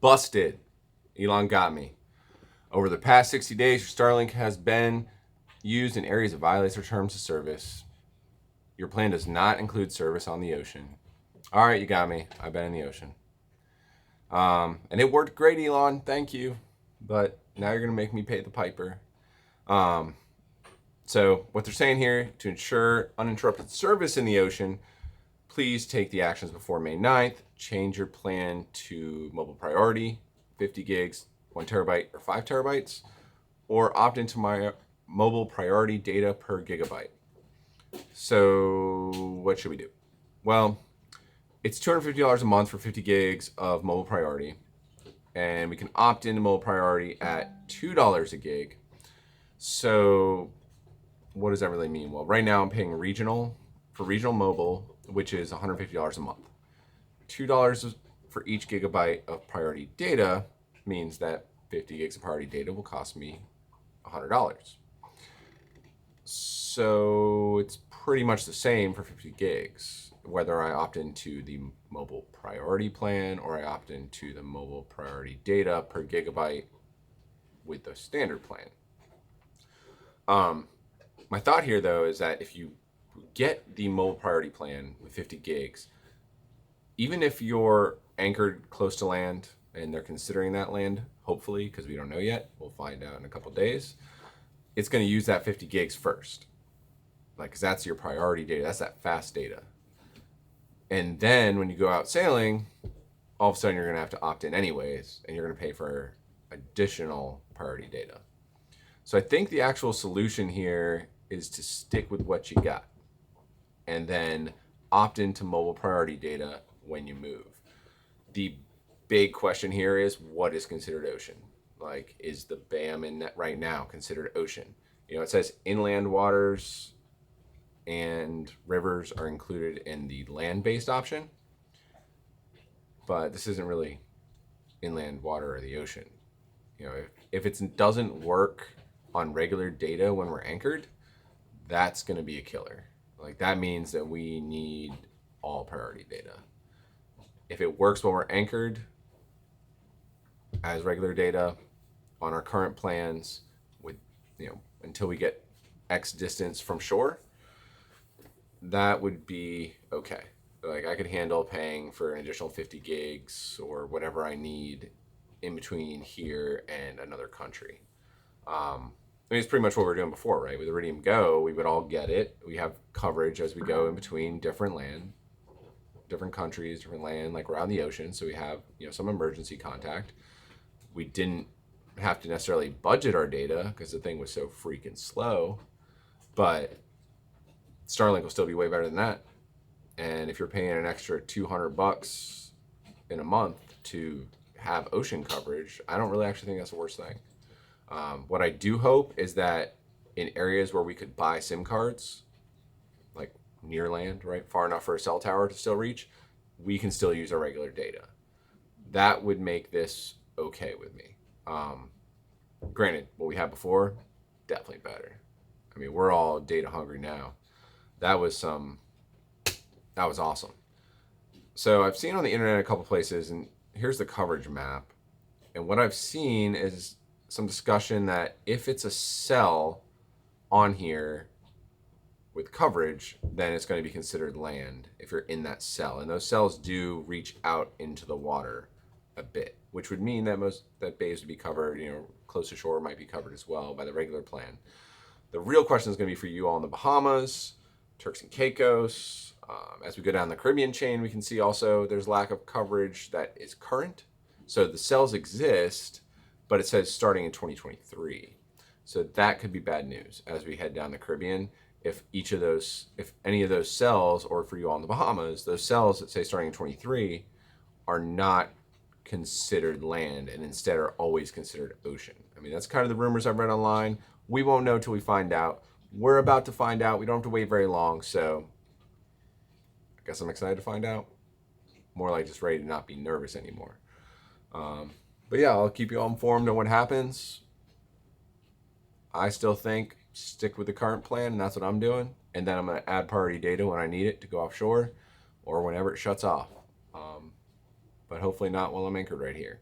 Busted. Elon got me. Over the past 60 days, your StarLink has been used in areas that violate their terms of service. Your plan does not include service on the ocean. All right, you got me. I've been in the ocean. And it worked great, Elon. Thank you. But now you're going to make me pay the piper. Um, so, what they're saying here to ensure uninterrupted service in the ocean, please take the actions before May 9th. Change your plan to mobile priority, 50 gigs, 1 terabyte, or 5 terabytes, or opt into my mobile priority data per gigabyte. So, what should we do? Well, it's $250 a month for 50 gigs of mobile priority, and we can opt into mobile priority at $2 a gig. So, what does that really mean? Well, right now I'm paying regional for regional mobile, which is $150 a month. $2 for each gigabyte of priority data means that 50 gigs of priority data will cost me $100. So it's pretty much the same for 50 gigs, whether I opt into the mobile priority plan or I opt into the mobile priority data per gigabyte with the standard plan. My thought here, though, is that if you get the mobile priority plan with 50 gigs, even if you're anchored close to land and they're considering that land, hopefully, because we don't know yet, we'll find out in a couple days, it's going to use that 50 gigs first. Like, because that's your priority data, that's that fast data. And then when you go out sailing, all of a sudden you're going to have to opt in anyways, and you're going to pay for additional priority data. So I think the actual solution here is to stick with what you got and then opt into mobile priority data when you move. The big question here is, what is considered ocean? Like, is the BAM in net right now considered ocean? You know, it says inland waters and rivers are included in the land-based option, but this isn't really inland water or the ocean. You know, if it doesn't work on regular data when we're anchored, that's going to be a killer. Like, that means that we need all priority data. If it works when we're anchored as regular data on our current plans with, until we get X distance from shore, that would be okay. Like, I could handle paying for an additional 50 gigs or whatever I need in between here and another country. I mean, it's pretty much what we were doing before, right? With Iridium Go, we would all get it. We have coverage as we go in between different countries, different land, like around the ocean. So we have, some emergency contact. We didn't have to necessarily budget our data because the thing was so freaking slow, but Starlink will still be way better than that. And if you're paying an extra $200 in a month to have ocean coverage, I don't really actually think that's the worst thing. What I do hope is that in areas where we could buy SIM cards, like near land, right, far enough for a cell tower to still reach, we can still use our regular data. That would make this okay with me. Granted, what we had before, definitely better. I mean, we're all data hungry now. That was awesome. So I've seen on the internet a couple places, and here's the coverage map. And what I've seen is some discussion that if it's a cell on here with coverage, then it's going to be considered land if you're in that cell. And those cells do reach out into the water a bit, which would mean that bays would be covered, close to shore might be covered as well by the regular plan. The real question is going to be for you all in the Bahamas, Turks and Caicos. As we go down the Caribbean chain, we can see also there's lack of coverage that is current. So the cells exist, but it says starting in 2023. So that could be bad news as we head down the Caribbean. If any of those cells, or for you all in the Bahamas, those cells that say starting in 23 are not considered land and instead are always considered ocean. I mean, that's kind of the rumors I've read online. We won't know till we find out. We're about to find out. We don't have to wait very long, so I guess I'm excited to find out. More like just ready to not be nervous anymore. But yeah, I'll keep you all informed on what happens. I still think stick with the current plan, and that's what I'm doing. And then I'm going to add priority data when I need it to go offshore or whenever it shuts off. But hopefully not while I'm anchored right here.